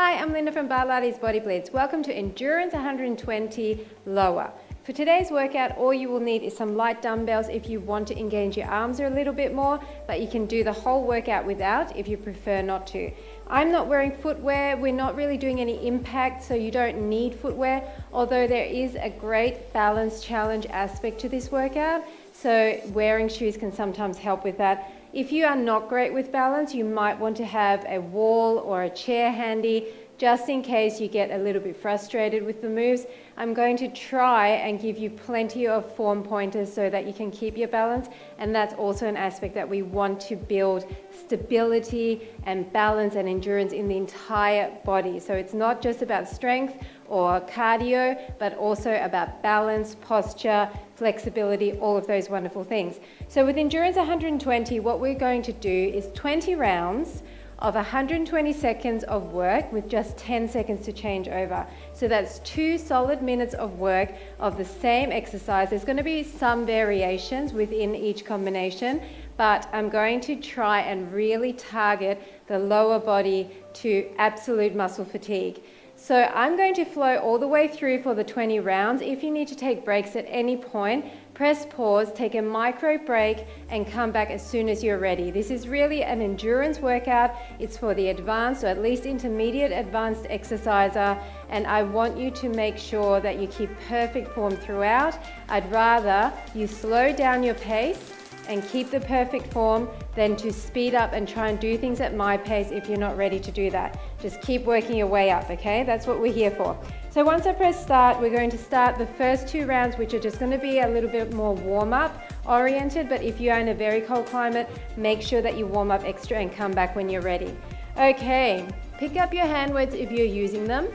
Hi, I'm Linda from Barlates Body Blitz. Welcome to Endurance 120 Lower. For today's workout, all you will need is some light dumbbells if you want to engage your arms a little bit more, but you can do the whole workout without if you prefer not to. I'm not wearing footwear. We're not really doing any impact, so you don't need footwear, although there is a great balance challenge aspect to this workout, so wearing shoes can sometimes help with that. If you are not great with balance, you might want to have a wall or a chair handy, just in case you get a little bit frustrated with the moves. I'm going to try and give you plenty of form pointers so that you can keep your balance, and that's also an aspect that we want to build stability and balance and endurance in the entire body. So it's not just about strength or cardio, but also about balance, posture, flexibility, all of those wonderful things. So with Endurance 120, what we're going to do is 20 rounds of 120 seconds of work with just 10 seconds to change over. So that's 2 solid minutes of work of the same exercise. There's going to be some variations within each combination, but I'm going to try and really target the lower body to absolute muscle fatigue. So I'm going to flow all the way through for the 20 rounds. If you need to take breaks at any point, press pause, take a micro break, and come back as soon as you're ready. This is really an endurance workout. It's for the advanced, or at least intermediate advanced exerciser, and I want you to make sure that you keep perfect form throughout. I'd rather you slow down your pace and keep the perfect form than to speed up and try and do things at my pace if you're not ready to do that. Just keep working your way up, okay? That's what we're here for. So once I press start, we're going to start the first 2 rounds, which are just going to be a little bit more warm-up oriented, but if you are in a very cold climate, make sure that you warm up extra and come back when you're ready. Okay, pick up your hand weights if you're using them.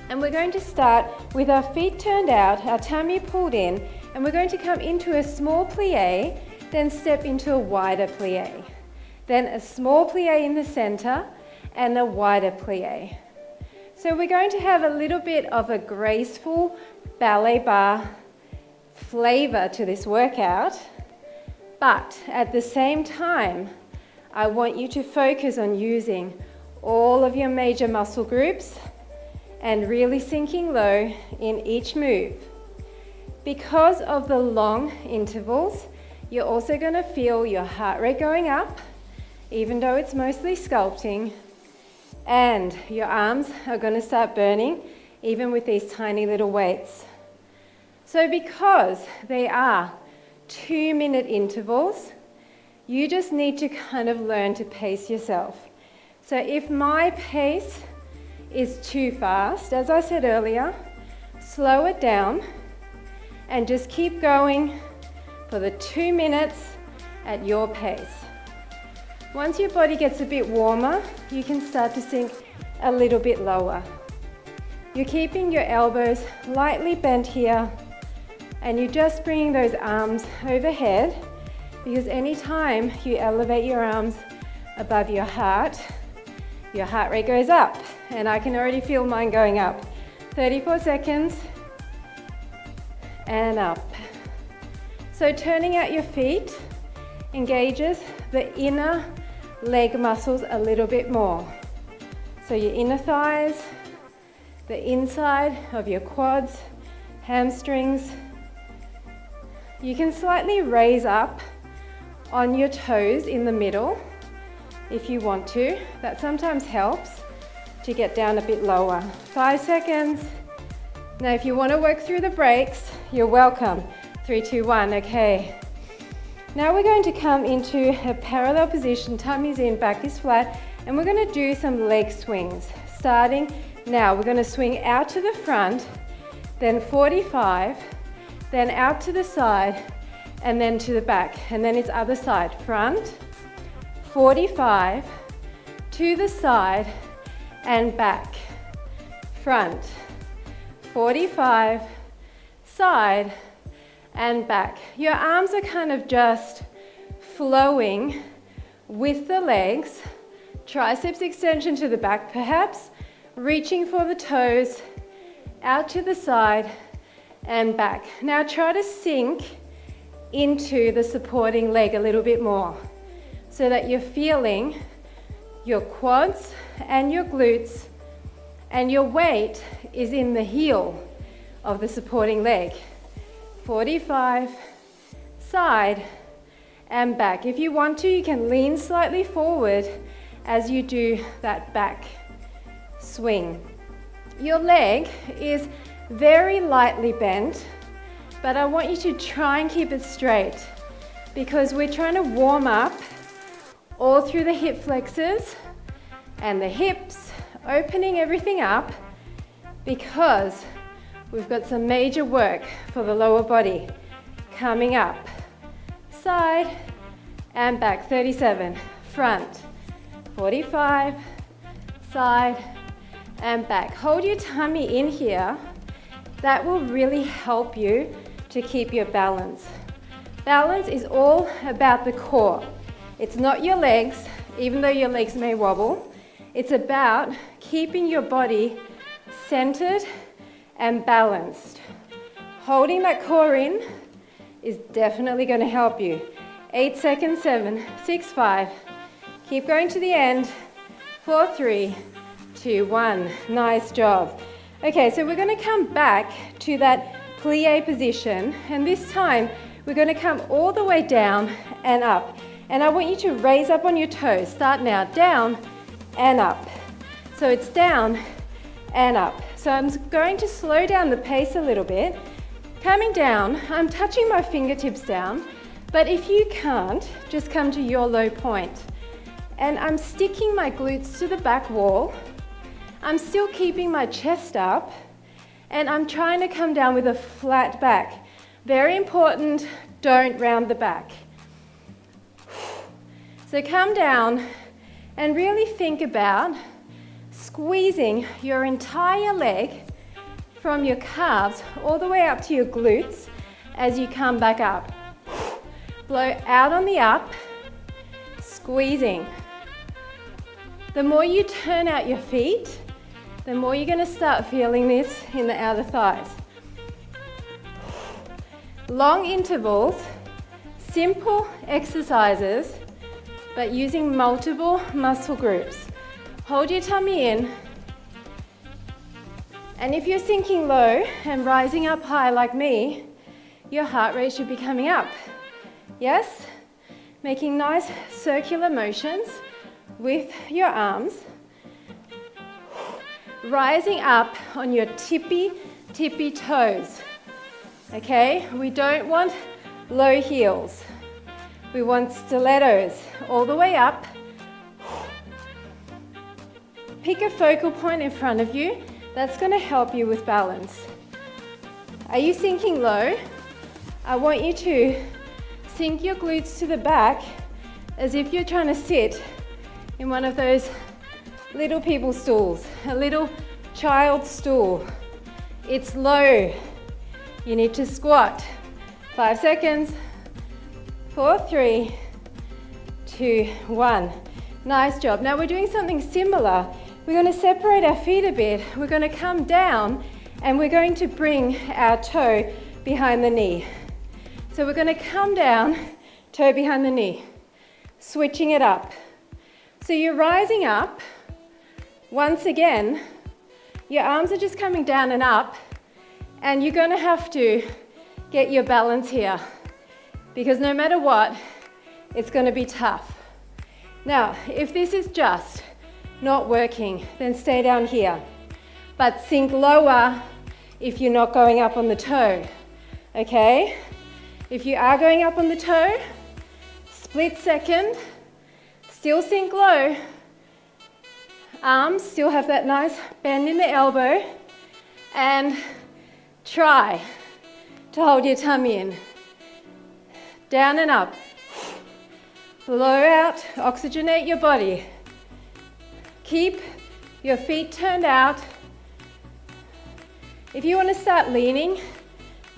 And we're going to start with our feet turned out, our tummy pulled in, and we're going to come into a small plie, then step into a wider plie. Then a small plie in the center and a wider plie. So we're going to have a little bit of a graceful ballet bar flavor to this workout, but at the same time, I want you to focus on using all of your major muscle groups and really sinking low in each move. Because of the long intervals, you're also going to feel your heart rate going up, even though it's mostly sculpting, and your arms are going to start burning, even with these tiny little weights. So because they are 2-minute intervals, you just need to kind of learn to pace yourself. So if my pace is too fast, as I said earlier, slow it down and just keep going for the 2 minutes at your pace. Once your body gets a bit warmer, you can start to sink a little bit lower. You're keeping your elbows lightly bent here, and you're just bringing those arms overhead, because anytime you elevate your arms above your heart rate goes up, and I can already feel mine going up. 34 seconds, and up. So turning out your feet engages the inner leg muscles a little bit more. So your inner thighs, the inside of your quads, hamstrings. You can slightly raise up on your toes in the middle if you want to. That sometimes helps to get down a bit lower. 5 seconds. Now if you want to work through the breaks, you're welcome. 3, 2, 1, okay. Now we're going to come into a parallel position, tummy's in, back is flat, and we're going to do some leg swings. Starting now, we're going to swing out to the front, then 45, then out to the side, and then to the back, and then it's other side. Front, 45, to the side, and back. Front, 45, side, and back. Your arms are kind of just flowing with the legs. Triceps extension to the back perhaps, reaching for the toes, out to the side and back. Now try to sink into the supporting leg a little bit more so that you're feeling your quads and your glutes and your weight is in the heel of the supporting leg. 45, side and back. If you want to, you can lean slightly forward as you do that back swing. Your leg is very lightly bent, but I want you to try and keep it straight because we're trying to warm up all through the hip flexors and the hips, opening everything up because we've got some major work for the lower body coming up. Side and back. 37, front. 45, side and back. Hold your tummy in here. That will really help you to keep your balance. Balance is all about the core. It's not your legs, even though your legs may wobble. It's about keeping your body centered and balanced. Holding that core in is definitely going to help you. 8 seconds, 7, 6, 5. Keep going to the end. 4, 3, 2, 1. Nice job. Okay, so we're going to come back to that plie position, and this time we're going to come all the way down and up. And I want you to raise up on your toes. Start now, down and up. So it's down and up. So I'm going to slow down the pace a little bit. Coming down, I'm touching my fingertips down, but if you can't, just come to your low point. And I'm sticking my glutes to the back wall. I'm still keeping my chest up, and I'm trying to come down with a flat back. Very important, don't round the back. So come down and really think about squeezing your entire leg from your calves all the way up to your glutes as you come back up. Blow out on the up, squeezing. The more you turn out your feet, the more you're going to start feeling this in the outer thighs. Long intervals, simple exercises, but using multiple muscle groups. Hold your tummy in. And if you're sinking low and rising up high like me, your heart rate should be coming up. Yes? Making nice circular motions with your arms. Rising up on your tippy toes. Okay? We don't want low heels. We want stilettos all the way up. Pick a focal point in front of you. That's going to help you with balance. Are you sinking low? I want you to sink your glutes to the back as if you're trying to sit in one of those little people stools, a little child stool. It's low. You need to squat. 5 seconds. 4, 3, 2, 1. Nice job. Now we're doing something similar. We're going to separate our feet a bit. We're going to come down and we're going to bring our toe behind the knee. So we're going to come down, toe behind the knee, switching it up. So you're rising up. Once again, your arms are just coming down and up, and you're going to have to get your balance here because no matter what, it's going to be tough. Now, if this is just not working, then stay down here. But sink lower if you're not going up on the toe, okay? If you are going up on the toe, split second, still sink low. Arms still have that nice bend in the elbow, and try to hold your tummy in. Down and up. Blow out, oxygenate your body. Keep your feet turned out. If you want to start leaning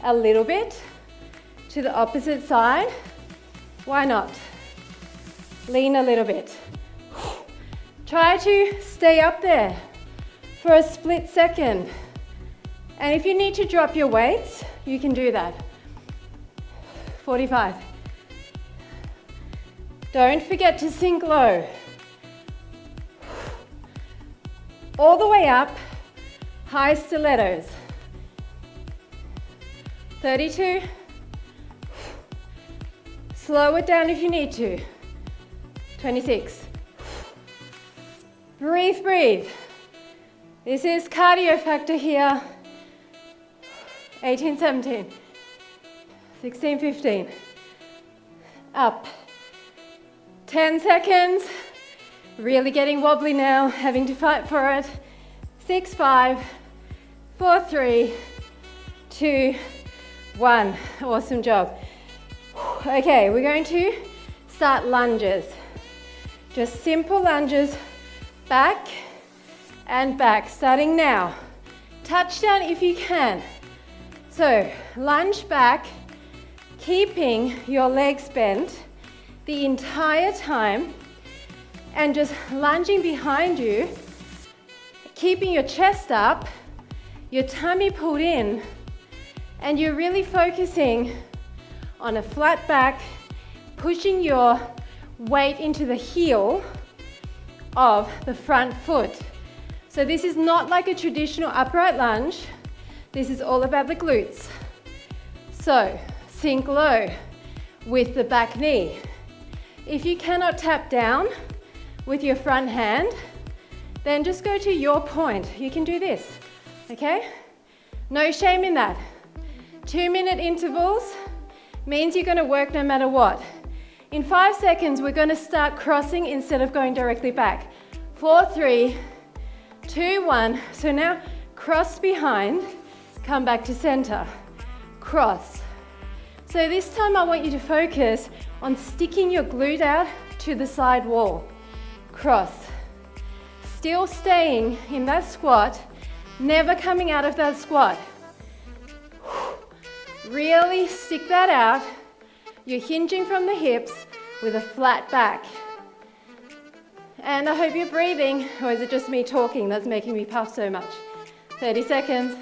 a little bit to the opposite side, why not? Lean a little bit. Try to stay up there for a split second. And if you need to drop your weights, you can do that. 45. Don't forget to sink low. All the way up High stilettos. 32. Slow it down if you need to. 26. Breathe, breathe. This is cardio factor here. 18, 17. 16, 15. Up. 10 seconds. Really getting wobbly now, having to fight for it. 6, 5, 4, 3, 2, 1. Awesome job. Okay, we're going to start lunges. Just simple lunges, back and back, starting now. Touchdown if you can. So, lunge back, keeping your legs bent the entire time, and just lunging behind you, keeping your chest up, your tummy pulled in, and you're really focusing on a flat back, pushing your weight into the heel of the front foot. So this is not like a traditional upright lunge. This is all about the glutes. So sink low with the back knee. If you cannot tap down with your front hand, then just go to your point. You can do this, okay? No shame in that. 2-minute intervals means you're gonna work no matter what. In 5 seconds, we're gonna start crossing instead of going directly back. 4, 3, 2, 1. So now cross behind, come back to center, cross. So this time I want you to focus on sticking your glute out to the side wall. Cross. Still staying in that squat, never coming out of that squat. Really stick that out. You're hinging from the hips with a flat back. And I hope you're breathing, or is it just me talking that's making me puff so much? 30 seconds.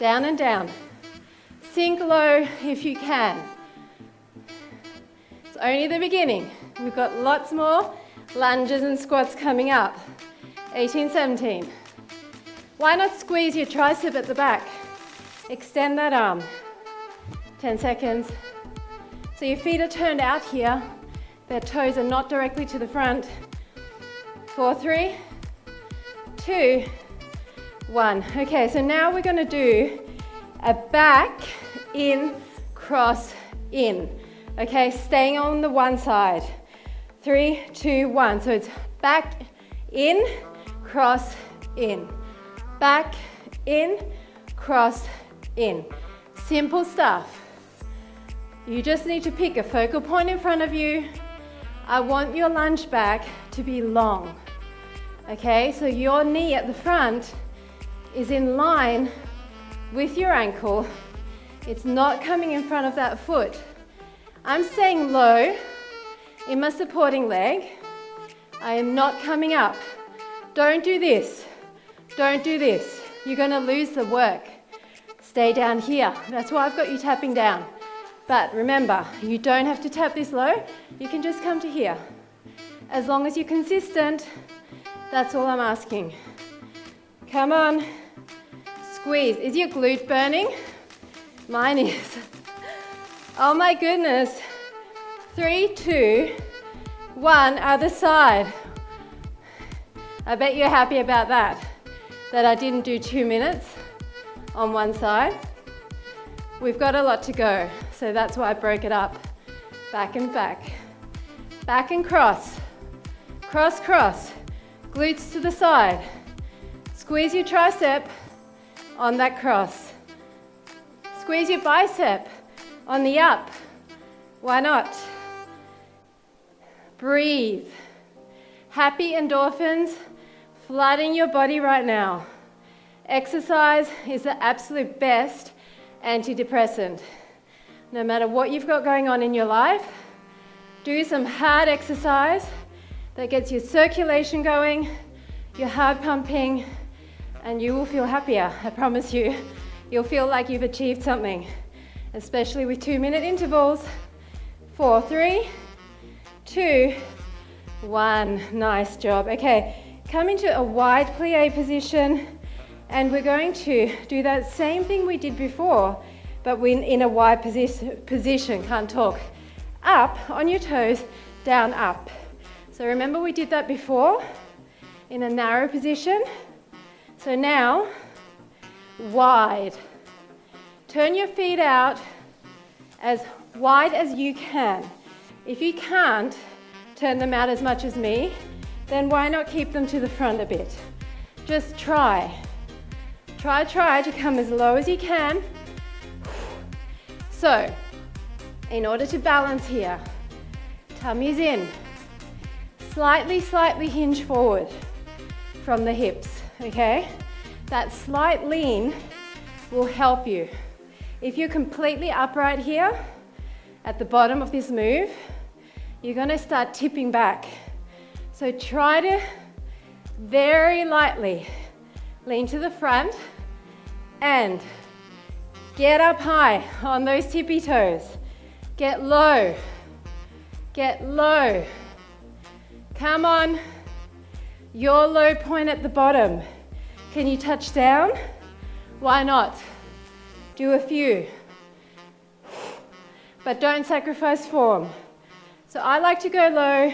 Down and down. Sink low if you can. It's only the beginning. We've got lots more lunges and squats coming up. 18, 17. Why not squeeze your tricep at the back? Extend that arm. 10 seconds. So your feet are turned out here. Their toes are not directly to the front. 4, 3, 2, 1. Okay, so now we're going to do a back, in, cross, in. Okay, staying on the one side. 3, 2, 1. So it's back, in, cross, in. Back, in, cross, in. Simple stuff. You just need to pick a focal point in front of you. I want your lunge back to be long. Okay, so your knee at the front is in line with your ankle. It's not coming in front of that foot. I'm staying low in my supporting leg. I am not coming up. Don't do this. Don't do this. You're going to lose the work. Stay down here. That's why I've got you tapping down. But remember, you don't have to tap this low. You can just come to here. As long as you're consistent, that's all I'm asking. Come on. Squeeze. Is your glute burning? Mine is. Oh my goodness. 3, 2, 1, other side. I bet you're happy about that I didn't do 2 minutes on one side. We've got a lot to go, so that's why I broke it up. Back and back. Back and cross. Cross, cross. Glutes to the side. Squeeze your tricep on that cross. Squeeze your bicep on the up. Why not? Breathe. Happy endorphins flooding your body right now. Exercise is the absolute best antidepressant. No matter what you've got going on in your life, do some hard exercise that gets your circulation going, your heart pumping, and you will feel happier, I promise you. You'll feel like you've achieved something, especially with 2-minute intervals. 4, 3, 2, 1. Nice job. Okay, come into a wide plie position. And we're going to do that same thing we did before, but we're in a wide position, can't talk. Up on your toes, down, up. So remember we did that before in a narrow position. So now, wide. Turn your feet out as wide as you can. If you can't turn them out as much as me, then why not keep them to the front a bit? Just try. Try to come as low as you can. So, in order to balance here, tummy's in. Slightly hinge forward from the hips, okay? That slight lean will help you. If you're completely upright here, at the bottom of this move, you're gonna start tipping back. So try to very lightly lean to the front and get up high on those tippy toes. Get low. Get low. Come on. Your low point at the bottom. Can you touch down? Why not? Do a few. But don't sacrifice form. So I like to go low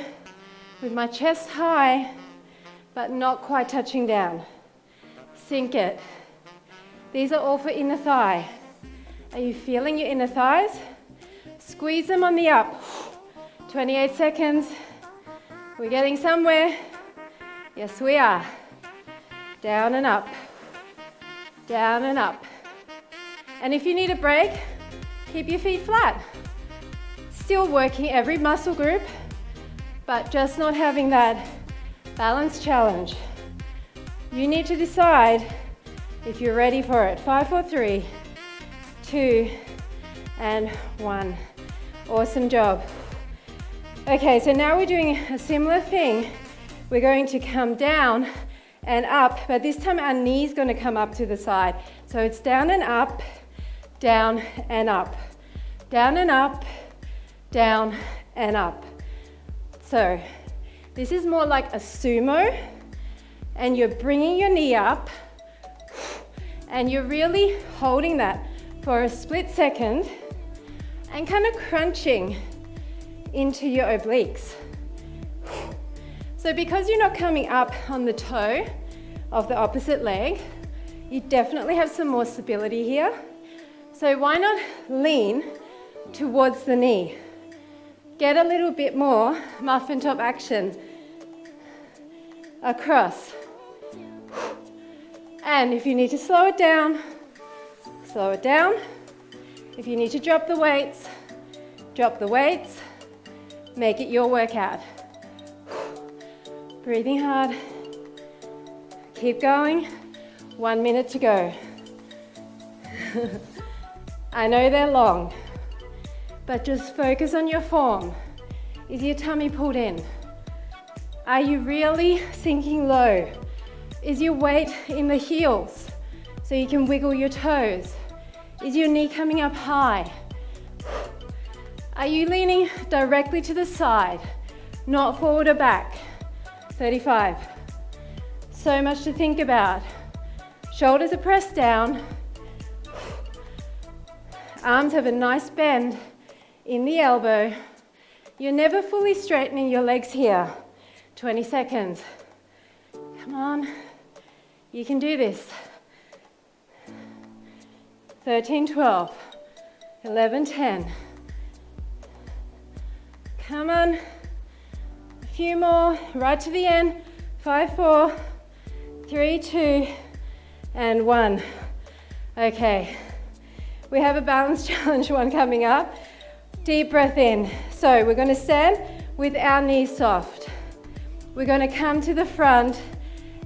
with my chest high, but not quite touching down. Sink it. These are all for inner thigh. Are you feeling your inner thighs? Squeeze them on the up. 28 seconds. We're getting somewhere. Yes, we are. Down and up. Down and up. And if you need a break, keep your feet flat. Still working every muscle group, but just not having that balance challenge. You need to decide if you're ready for it. 5, 4, 3, 2, and 1. Awesome job. Okay, so now we're doing a similar thing. We're going to come down and up, but this time our knee's going to come up to the side. So it's down and up, down and up, down and up, down and up. So this is more like a sumo, and you're bringing your knee up, and you're really holding that for a split second and kind of crunching into your obliques. So because you're not coming up on the toe of the opposite leg, you definitely have some more stability here. So why not lean towards the knee? Get a little bit more muffin top action. Across. And if you need to slow it down, slow it down. If you need to drop the weights, drop the weights. Make it your workout. Breathing hard. Keep going. 1 minute to go. I know they're long, but just focus on your form. Is your tummy pulled in? Are you really sinking low? Is your weight in the heels so you can wiggle your toes? Is your knee coming up high? Are you leaning directly to the side, not forward or back? 35. So much to think about. Shoulders are pressed down. Arms have a nice bend in the elbow. You're never fully straightening your legs here. 20 seconds. Come on. You can do this. 13, 12, 11, 10. Come on. A few more, right to the end. 5, 4, 3, 2, and 1. Okay. We have a balance challenge one coming up. Deep breath in. So we're going to stand with our knees soft. We're going to come to the front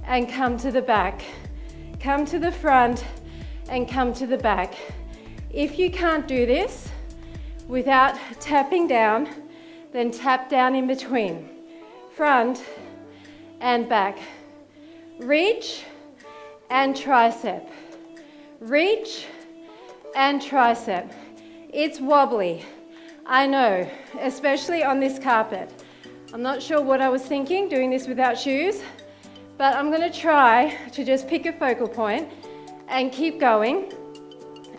and come to the back. Come to the front and come to the back. If you can't do this without tapping down, then tap down in between. Front and back. Reach and tricep. Reach and tricep. It's wobbly, I know, especially on this carpet. I'm not sure what I was thinking doing this without shoes, but I'm gonna try to just pick a focal point and keep going.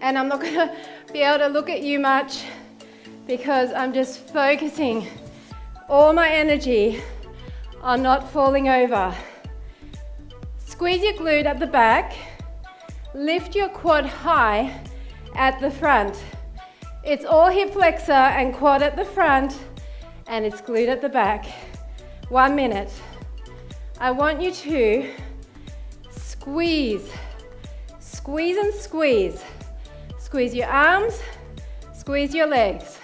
And I'm not gonna be able to look at you much because I'm just focusing all my energy on not falling over. Squeeze your glute at the back. Lift your quad high at the front. It's all hip flexor and quad at the front, and it's glute at the back. 1 minute. I want you to squeeze, squeeze and squeeze. Squeeze your arms, squeeze your legs.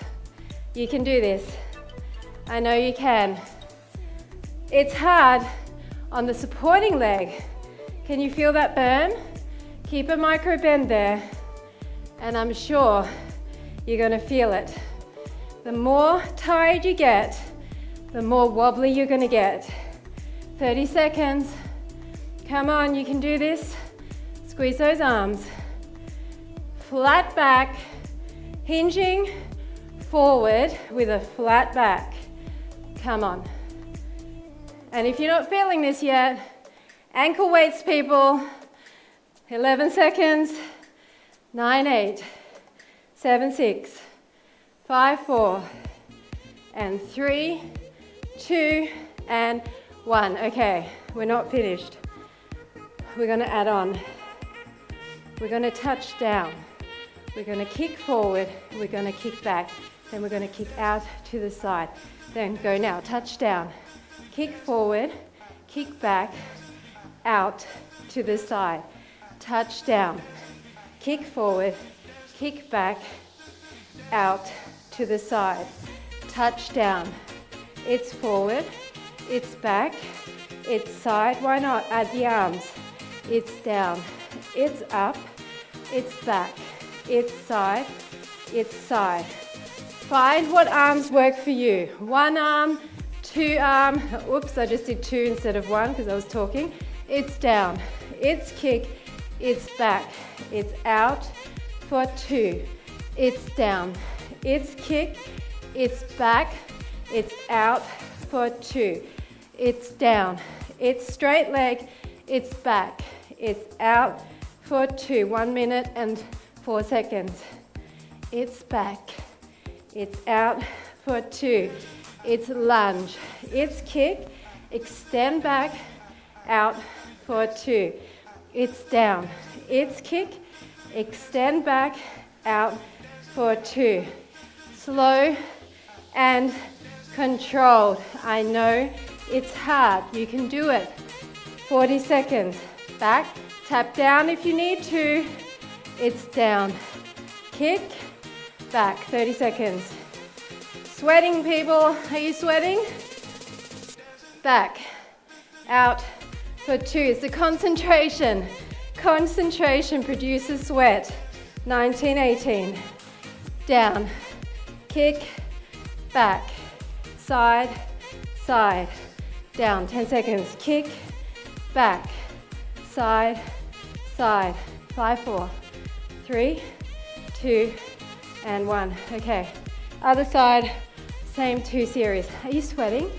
You can do this. I know you can. It's hard on the supporting leg. Can you feel that burn? Keep a micro bend there, and I'm sure you're gonna feel it. The more tired you get, the more wobbly you're gonna get. 30 seconds. Come on, you can do this. Squeeze those arms. Flat back, hinging forward with a flat back. Come on. And if you're not feeling this yet, ankle weights, people. 11 seconds. 9, 8, 7, 6, 5, 4, and 3, 2, and 1. Okay, we're not finished. We're gonna add on. We're gonna touch down. We're gonna kick forward. We're gonna kick back. Then we're gonna kick out to the side. Then go now, touch down. Kick forward, kick back, out to the side. Touch down. Kick forward, kick back, out to the side. Touch down. It's forward, it's back, it's side. Why not? Add the arms. It's down, it's up, it's back, it's side, it's side. Find what arms work for you. 1 arm, 2 arm. Oops, I just did 2 instead of 1 because I was talking. It's down, it's kick, it's back, it's out for 2. It's down, it's kick, it's back, it's out for 2. It's down, it's straight leg, it's back, it's out for 2. 1 minute and 4 seconds. It's back, it's out for 2. It's lunge, it's kick, extend back, out for 2. It's down, it's kick, extend back, out for 2. Slow and controlled. I know it's hard. You can do it. 40 seconds. Back, tap down if you need to. It's down. Kick, back. 30 seconds. Sweating, people. Are you sweating? Back, out for 2. It's the concentration. Concentration produces sweat. 19, 18. Down, kick, back, side, side, down. 10 seconds. Kick, back, side, side. 5, 4, 3, 2, and 1. Okay, other side, same 2 series. Are you sweating?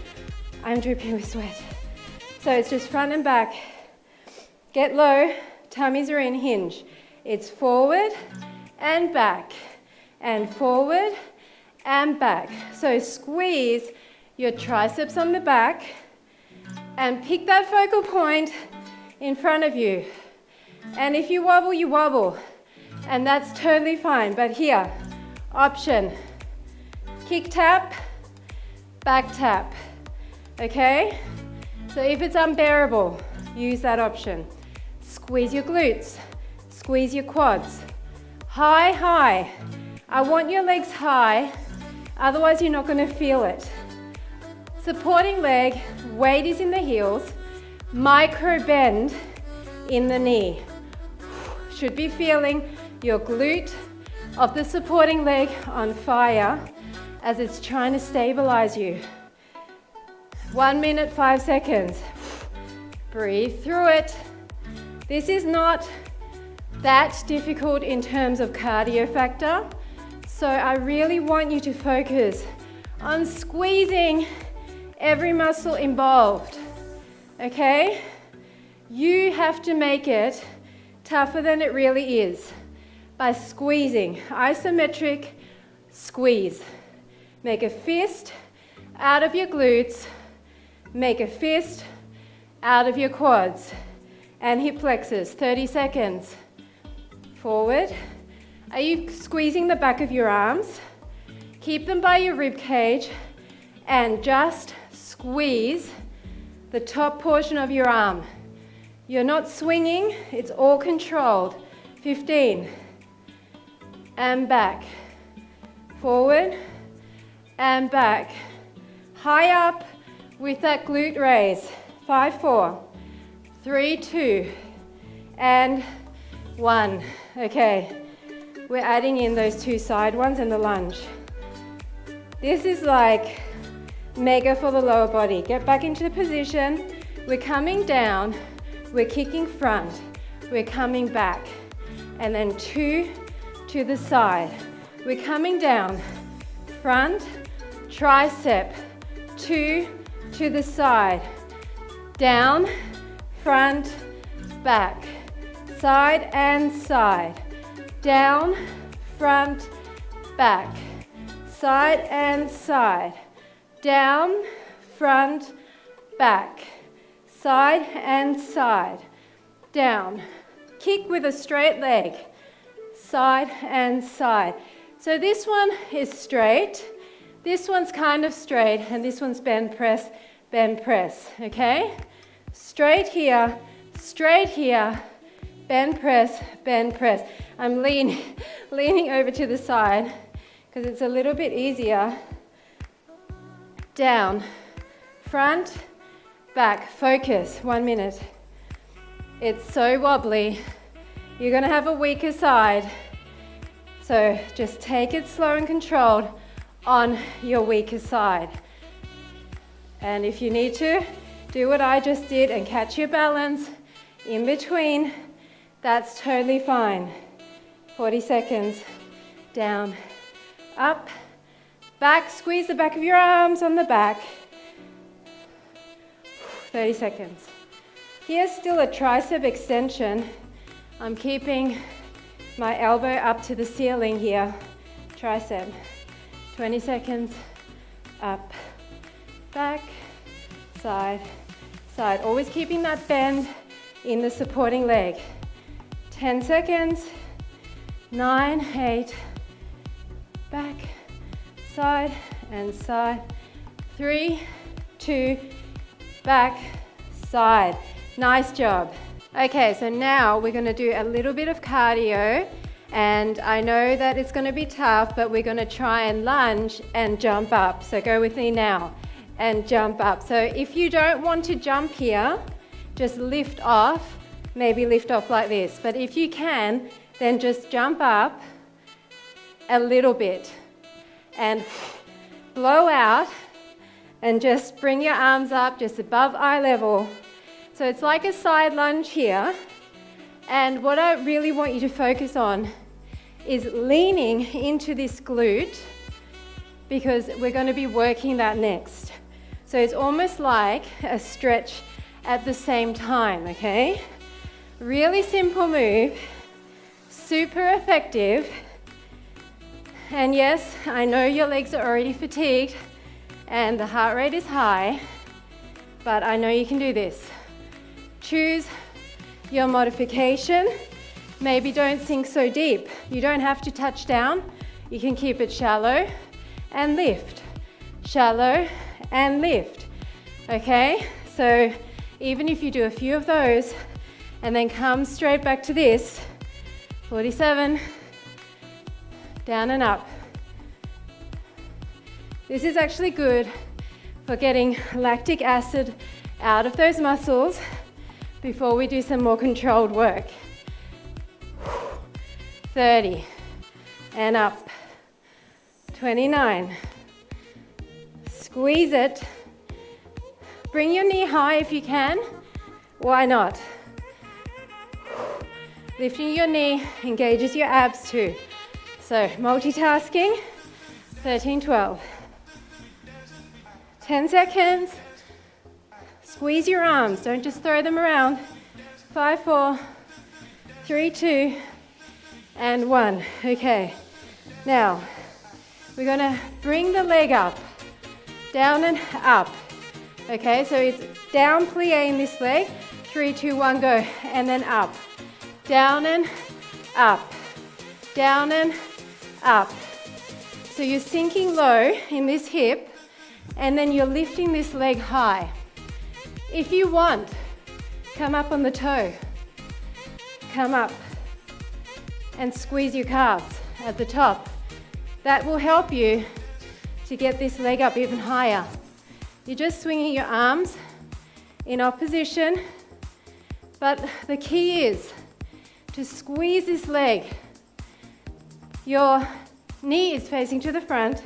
I'm dripping with sweat. So it's just front and back. Get low, tummies are in hinge. It's forward and back, and forward and back. So squeeze your triceps on the back and pick that focal point in front of you. And if you wobble, you wobble. And that's totally fine. But here, option. Kick tap, back tap. Okay? So if it's unbearable, use that option. Squeeze your glutes. Squeeze your quads. High, high. I want your legs high, otherwise you're not going to feel it. Supporting leg, weight is in the heels, micro bend in the knee. Should be feeling your glute of the supporting leg on fire as it's trying to stabilize you. 1 minute, 5 seconds. Breathe through it. This is not that difficult in terms of cardio factor. So I really want you to focus on squeezing every muscle involved. Okay? You have to make it tougher than it really is by squeezing. Isometric squeeze. Make a fist out of your glutes. Make a fist out of your quads and hip flexors. 30 seconds. Forward. Are you squeezing the back of your arms? Keep them by your rib cage and just squeeze the top portion of your arm. You're not swinging, it's all controlled. 15. And back. Forward and back. High up with that glute raise. 5, 4, 3, 2, and 1. Okay, we're adding in those 2 side ones and the lunge. This is like mega for the lower body. Get back into the position. We're coming down. We're kicking front. We're coming back. And then 2 to the side. We're coming down. Front, tricep. 2 to the side. Down, front, back. Side and side. Down, front, back. Side and side. Down, front, back. Side and side. Down. Kick with a straight leg. Side and side. So this one is straight. This one's kind of straight, and this one's bend press, okay? Straight here, bend press, bend press. I'm leaning over to the side because it's a little bit easier. Down, front, back, focus, 1 minute. It's so wobbly. You're gonna have a weaker side. So just take it slow and controlled on your weaker side. And if you need to, do what I just did and catch your balance in between. That's totally fine. 40 seconds. Down, up, back. Squeeze the back of your arms on the back. 30 seconds. Here's still a tricep extension. I'm keeping my elbow up to the ceiling here. Tricep. 20 seconds. Up, back, side, side. Always keeping that bend in the supporting leg. 10 seconds. 9, 8, back, side and side. 3, 2, back, side. Nice job. Okay, so now we're going to do a little bit of cardio, and I know that it's going to be tough, but we're going to try and lunge and jump up. So go with me now and jump up. So if you don't want to jump here, just lift off, maybe lift off like this. But if you can, then just jump up a little bit and blow out and just bring your arms up just above eye level. So it's like a side lunge here, and what I really want you to focus on is leaning into this glute, because we're going to be working that next. So it's almost like a stretch at the same time, okay? Really simple move, super effective. And yes, I know your legs are already fatigued and the heart rate is high, but I know you can do this. Choose your modification. Maybe don't sink so deep. You don't have to touch down. You can keep it shallow and lift. Shallow and lift. Okay? So even if you do a few of those and then come straight back to this, 47, down and up. This is actually good for getting lactic acid out of those muscles before we do some more controlled work. 30, and up. 29. Squeeze it. Bring your knee high if you can. Why not? Lifting your knee engages your abs too. So multitasking. 13, 12. 10 seconds. Squeeze your arms, don't just throw them around. 5, 4, 3, 2, and 1. Okay, now we're gonna bring the leg up, down and up. Okay, so it's down plie in this leg. 3, 2, 1, go, and then up. Down and up. Down and up. So you're sinking low in this hip, and then you're lifting this leg high. If you want, come up on the toe. Come up and squeeze your calves at the top. That will help you to get this leg up even higher. You're just swinging your arms in opposition, but the key is to squeeze this leg. Your knee is facing to the front,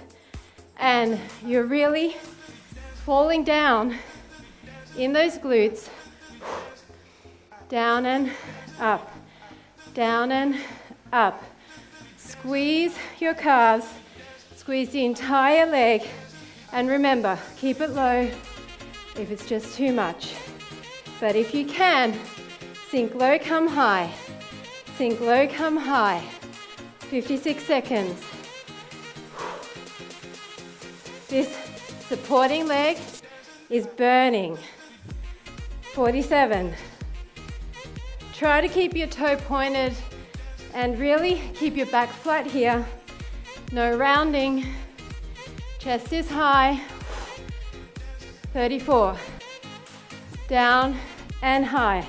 and you're really falling down in those glutes. Down and up, down and up. Squeeze your calves, squeeze the entire leg, and remember, keep it low if it's just too much. But if you can, sink low, come high. Sink low, come high. 56 seconds. This supporting leg is burning. 47. Try to keep your toe pointed and really keep your back flat here. No rounding. Chest is high. 34. Down and high.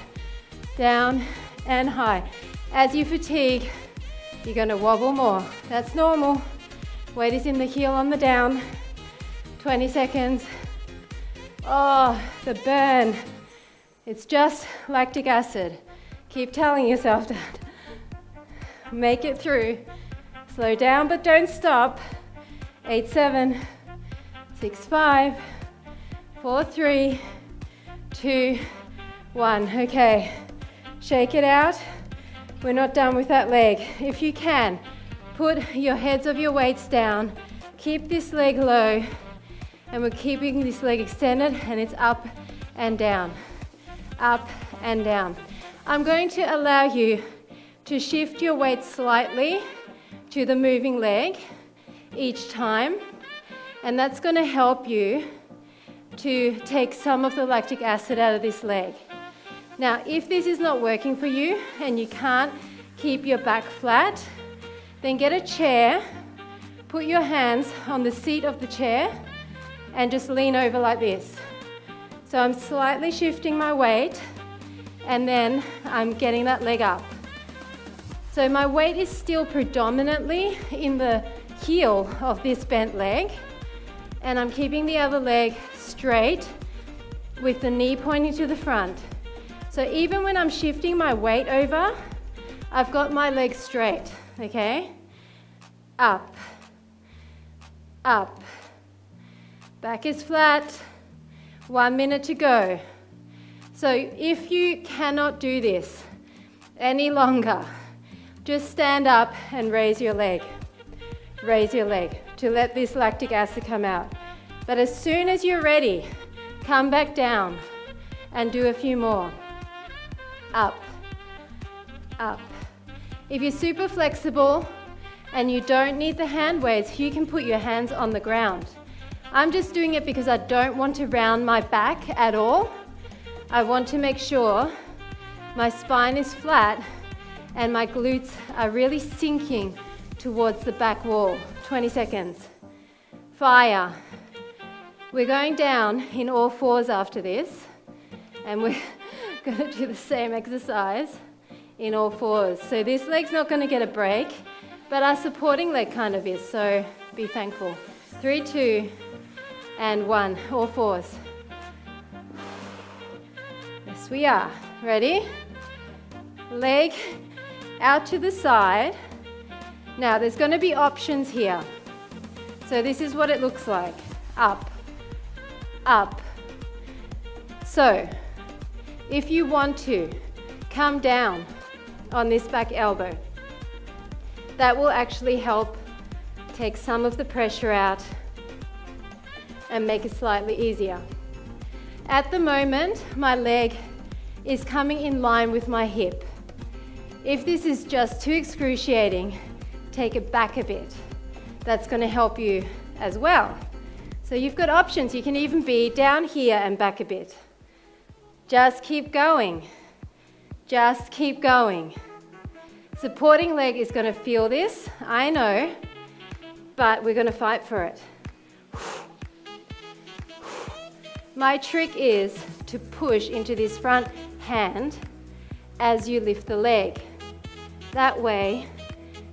Down and high. As you fatigue, you're going to wobble more. That's normal. Weight is in the heel on the down. 20 seconds. Oh, the burn. It's just lactic acid. Keep telling yourself that. Make it through. Slow down, but don't stop. 8, 7, 6, 5, 4, 3, 2, 1. Okay, shake it out. We're not done with that leg. If you can, put your heads of your weights down. Keep this leg low. And we're keeping this leg extended, and it's up and down, up and down. I'm going to allow you to shift your weight slightly to the moving leg each time, and that's going to help you to take some of the lactic acid out of this leg. Now, if this is not working for you and you can't keep your back flat, then get a chair, put your hands on the seat of the chair, and just lean over like this. So I'm slightly shifting my weight, and then I'm getting that leg up. So my weight is still predominantly in the heel of this bent leg, and I'm keeping the other leg straight with the knee pointing to the front. So even when I'm shifting my weight over, I've got my leg straight, okay? Up, up. Back is flat. 1 minute to go. So if you cannot do this any longer, just stand up and raise your leg. Raise your leg to let this lactic acid come out. But as soon as you're ready, come back down and do a few more. Up, up. If you're super flexible and you don't need the hand weights, you can put your hands on the ground. I'm just doing it because I don't want to round my back at all. I want to make sure my spine is flat and my glutes are really sinking towards the back wall. 20 seconds. Fire. We're going down in all fours after this, and we're going to do the same exercise in all fours. So this leg's not going to get a break, but our supporting leg kind of is, so be thankful. 3, 2, and 1, all fours. Yes, we are. Ready? Leg out to the side. Now, there's going to be options here. So this is what it looks like. Up, up. So, if you want to, come down on this back elbow. That will actually help take some of the pressure out and make it slightly easier. At the moment, my leg is coming in line with my hip. If this is just too excruciating, take it back a bit. That's going to help you as well. So you've got options. You can even be down here and back a bit. Just keep going. Just keep going. Supporting leg is going to feel this, I know, but we're going to fight for it. My trick is to push into this front hand as you lift the leg. That way,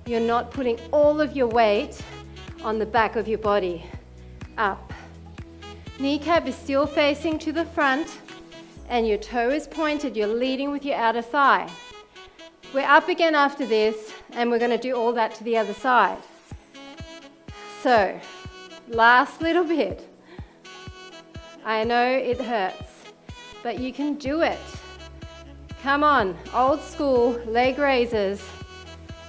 you're not putting all of your weight on the back of your body. Up. Kneecap is still facing to the front and your toe is pointed. You're leading with your outer thigh. We're up again after this and we're going to do all that to the other side. So, last little bit. I know it hurts, but you can do it. Come on, old school leg raises.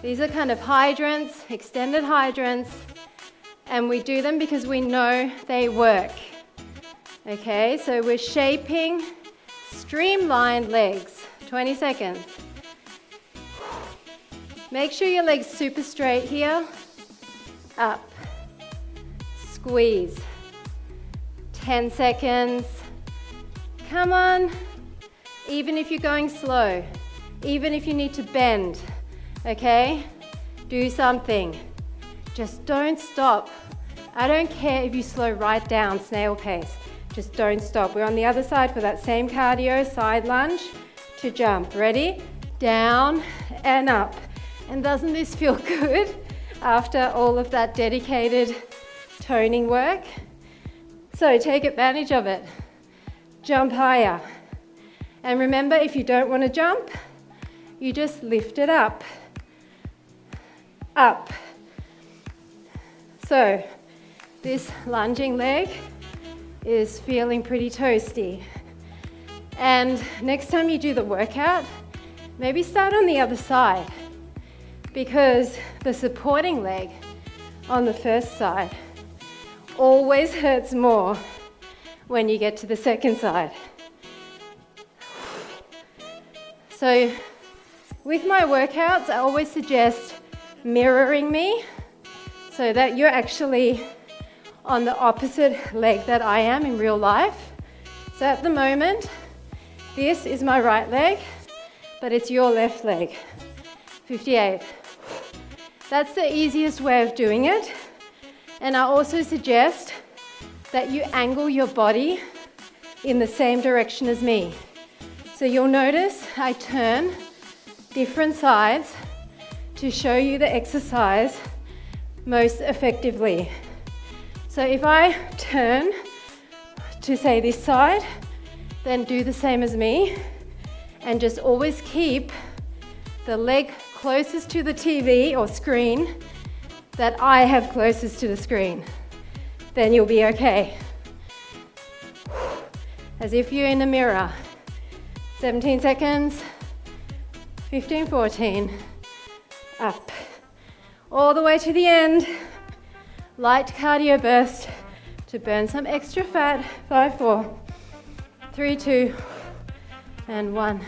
These are kind of hydrants, extended hydrants, and we do them because we know they work. Okay, so we're shaping streamlined legs. 20 seconds. Make sure your leg's super straight here. Up. Squeeze. 10 seconds. Come on. Even if you're going slow, even if you need to bend, okay? Do something. Just don't stop. I don't care if you slow right down, snail pace. Just don't stop. We're on the other side for that same cardio, side lunge to jump. Ready? Down and up. And doesn't this feel good after all of that dedicated toning work? So take advantage of it. Jump higher. And remember, if you don't want to jump, you just lift it up. Up. So this lunging leg is feeling pretty toasty. And next time you do the workout, maybe start on the other side, because the supporting leg on the first side always hurts more when you get to the second side. So with my workouts, I always suggest mirroring me so that you're actually on the opposite leg that I am in real life. So at the moment, this is my right leg, but it's your left leg. 58. That's the easiest way of doing it. And I also suggest that you angle your body in the same direction as me. So you'll notice I turn different sides to show you the exercise most effectively. So if I turn to say this side, then do the same as me and just always keep the leg closest to the TV or screen that I have closest to the screen. Then you'll be okay. As if you're in a mirror. 17 seconds, 15, 14, up. All the way to the end. Light cardio burst to burn some extra fat. 5, 4, 3, 2, and 1.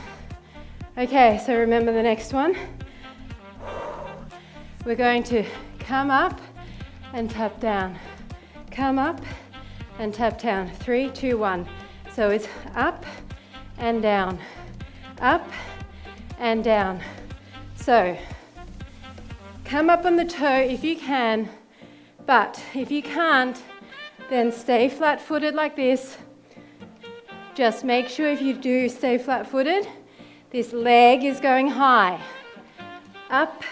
Okay, so remember the next one. We're going to come up and tap down. Come up and tap down. 3, 2, 1. So it's up and down, up and down. So come up on the toe if you can, but if you can't, then stay flat-footed like this. Just make sure if you do stay flat-footed, this leg is going high, up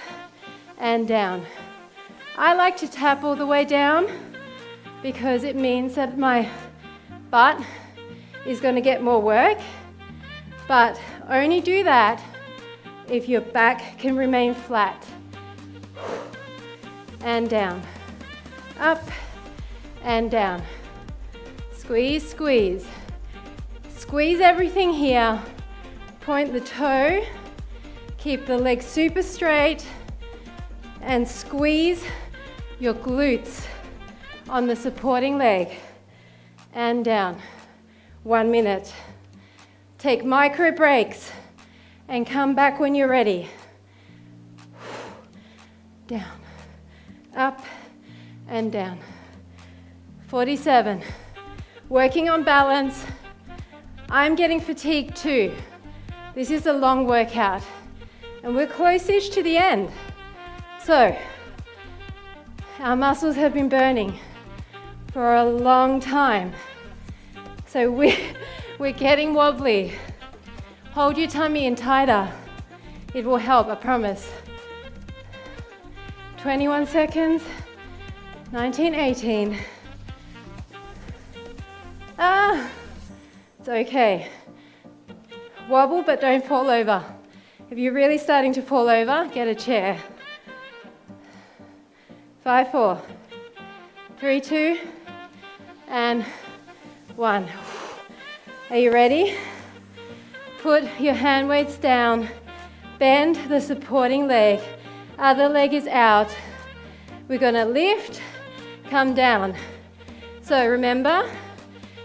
and down. I like to tap all the way down because it means that my butt is going to get more work. But only do that if your back can remain flat. And down. Up and down. Squeeze, squeeze. Squeeze everything here. Point the toe. Keep the leg super straight. And squeeze your glutes on the supporting leg. And down. 1 minute. Take micro breaks and come back when you're ready. Down, up, and down. 47. Working on balance. I'm getting fatigued too. This is a long workout, and we're close-ish to the end. So, our muscles have been burning for a long time. So we're getting wobbly. Hold your tummy in tighter. It will help, I promise. 21 seconds. 19, 18. It's okay. Wobble, but don't fall over. If you're really starting to fall over, get a chair. 5, 4, 3, 2, and 1. Are you ready? Put your hand weights down. Bend the supporting leg. Other leg is out. We're gonna lift, come down. So remember,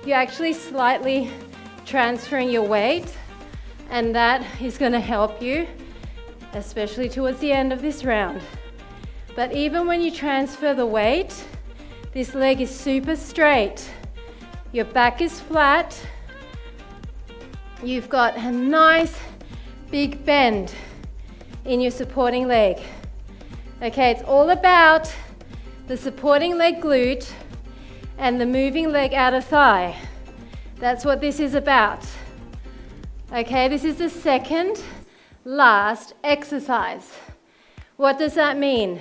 you're actually slightly transferring your weight, and that is gonna help you, especially towards the end of this round. But even when you transfer the weight, this leg is super straight. Your back is flat. You've got a nice big bend in your supporting leg. Okay, it's all about the supporting leg glute and the moving leg outer thigh. That's what this is about. Okay, this is the second last exercise. What does that mean?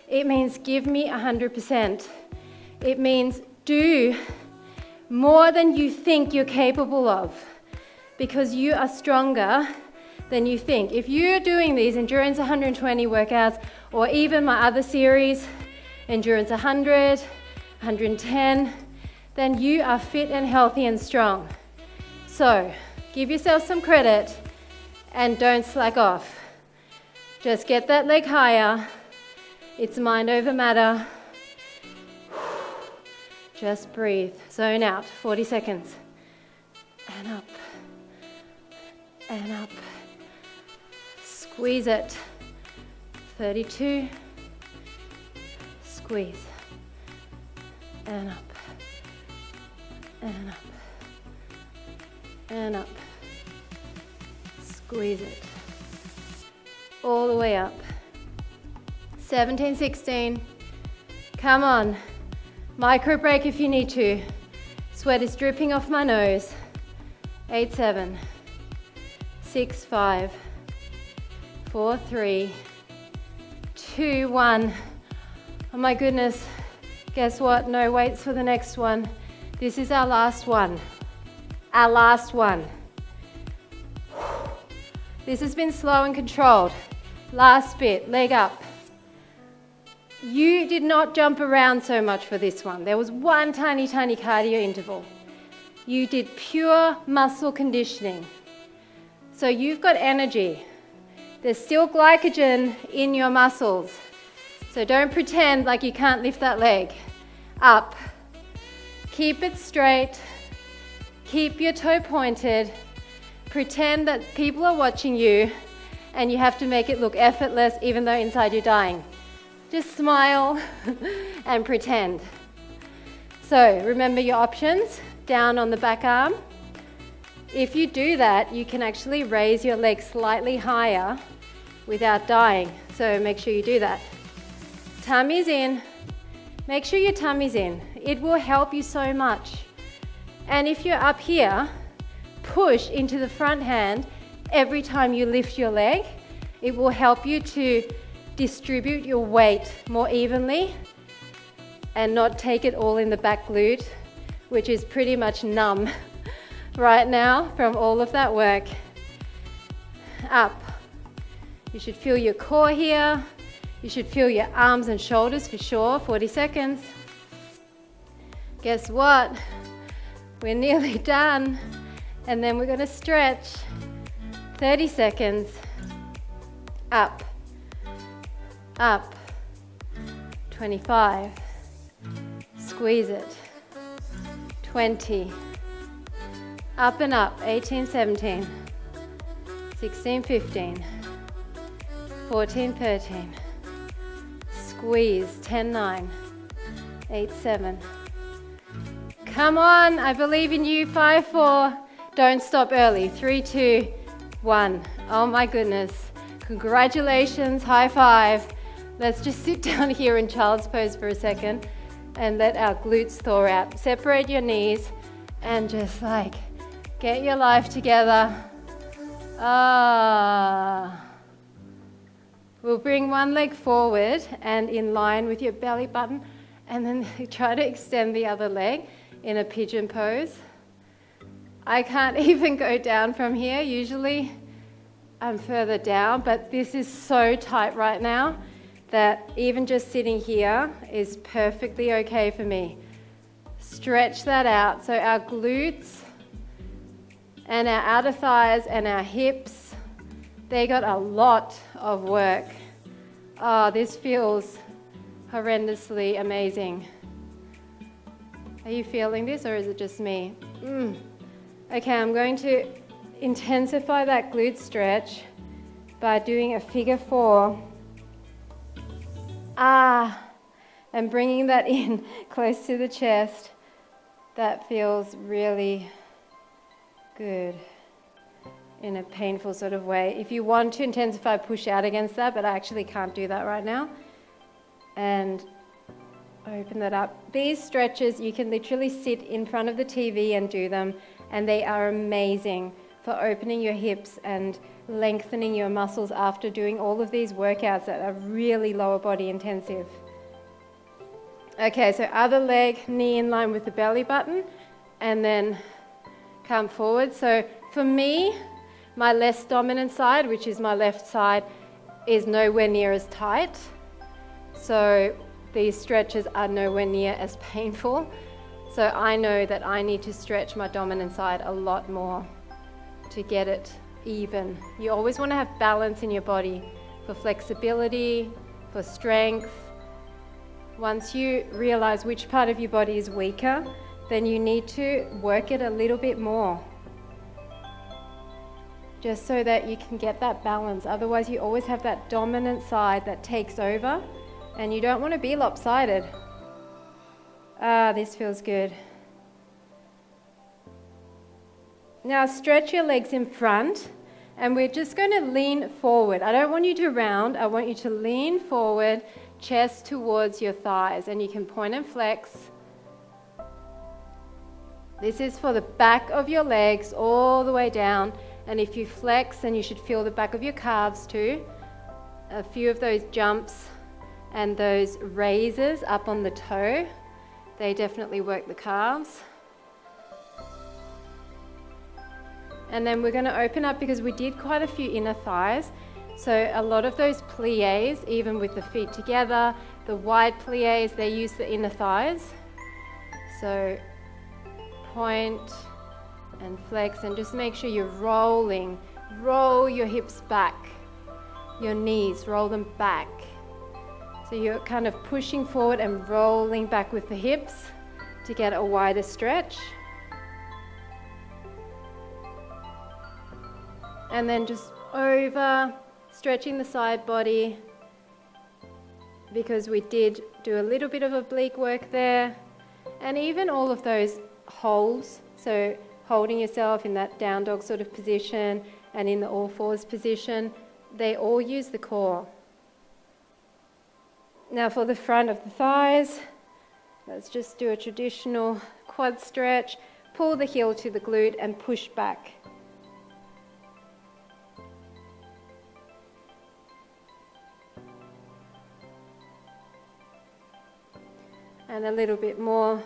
It means give me 100%. It means do more than you think you're capable of, because you are stronger than you think. If you're doing these Endurance 120 workouts, or even my other series, Endurance 100, 110, then you are fit and healthy and strong. So give yourself some credit and don't slack off. Just get that leg higher. It's mind over matter. Just breathe. Zone out. 40 seconds. And up. And up. Squeeze it. 32. Squeeze. And up. And up. And up. Squeeze it. All the way up. 17, 16. Come on. Micro break if you need to. Sweat is dripping off my nose. 8, 7. 6, 5. 4, 3. 2, 1. Oh my goodness. Guess what? No weights for the next one. This is our last one. Our last one. This has been slow and controlled. Last bit, leg up. You did not jump around so much for this one. There was one tiny cardio interval. You did pure muscle conditioning. So you've got energy. There's still glycogen in your muscles. So don't pretend like you can't lift that leg. Up. Keep it straight. Keep your toe pointed. Pretend that people are watching you and you have to make it look effortless even though inside you're dying. Just smile and pretend. So remember your options. Down on the back arm. If you do that, you can actually raise your leg slightly higher without dying. So make sure you do that. Tummy's in. Make sure your tummy's in. It will help you so much. And if you're up here, push into the front hand every time you lift your leg. It will help you to distribute your weight more evenly and not take it all in the back glute, which is pretty much numb right now from all of that work. Up. You should feel your core here. You should feel your arms and shoulders for sure. 40 seconds. Guess what? We're nearly done. And then we're going to stretch. 30 seconds. Up. Up. 25. Squeeze it. 20. Up and up, 18, 17, 16, 15, 14, 13. Squeeze, 10, 9, 8, 7. Come on, I believe in you, 5, 4. Don't stop early, 3, 2, 1. Oh my goodness. Congratulations, high five. Let's just sit down here in child's pose for a second and let our glutes thaw out. Separate your knees and just like get your life together. We'll bring one leg forward and in line with your belly button, and then try to extend the other leg in a pigeon pose. I can't even go down from here. Usually I'm further down, but this is so tight right now that even just sitting here is perfectly okay for me. Stretch that out. So our glutes and our outer thighs and our hips, they got a lot of work. Oh, this feels horrendously amazing. Are you feeling this, or is it just me? Okay, I'm going to intensify that glute stretch by doing a figure 4. And bringing that in close to the chest. That feels really good in a painful sort of way. If you want to intensify, push out against that, but I actually can't do that right now. And open that up. These stretches, you can literally sit in front of the TV and do them, and they are amazing for opening your hips and lengthening your muscles after doing all of these workouts that are really lower body intensive. Okay, so other leg, knee in line with the belly button, and then come forward. So for me, my less dominant side, which is my left side, is nowhere near as tight. So these stretches are nowhere near as painful. So I know that I need to stretch my dominant side a lot more to get it even. You always want to have balance in your body for flexibility, for strength. Once you realize which part of your body is weaker, then you need to work it a little bit more, just so that you can get that balance. Otherwise, you always have that dominant side that takes over, and you don't want to be lopsided. This feels good. Now stretch your legs in front, and we're just going to lean forward. I don't want you to round, I want you to lean forward, chest towards your thighs, and you can point and flex. This is for the back of your legs all the way down, and if you flex, then you should feel the back of your calves too. A few of those jumps and those raises up on the toe, they definitely work the calves. And then we're going to open up because we did quite a few inner thighs. So a lot of those plies, even with the feet together, the wide plies, they use the inner thighs. So point and flex, and just make sure you're rolling. Roll your hips back, your knees, roll them back. So you're kind of pushing forward and rolling back with the hips to get a wider stretch. And then just over stretching the side body, because we did do a little bit of oblique work there. And even all of those holds, so holding yourself in that down dog sort of position and in the all fours position, they all use the core. Now for the front of the thighs, let's just do a traditional quad stretch. Pull the heel to the glute and push back. And a little bit more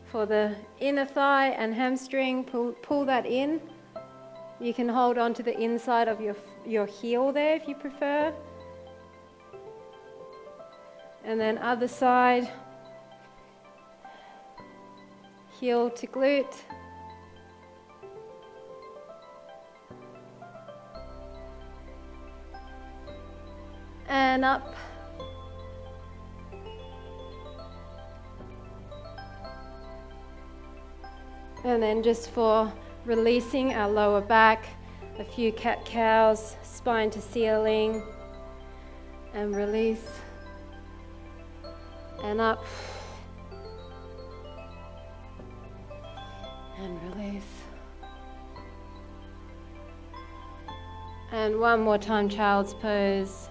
for the inner thigh and hamstring. Pull that in. You can hold on to the inside of your heel there if you prefer. And then other side, heel to glute. And up. And then just for releasing our lower back, a few cat-cows, spine to ceiling, and release, and up, and release. And one more time, child's pose.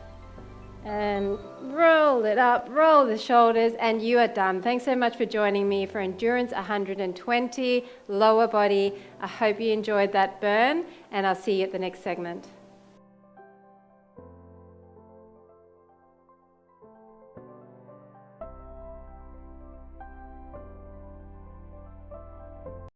And roll it up, roll the shoulders, and you are done. Thanks so much for joining me for Endurance 120, lower body. I hope you enjoyed that burn, and I'll see you at the next segment.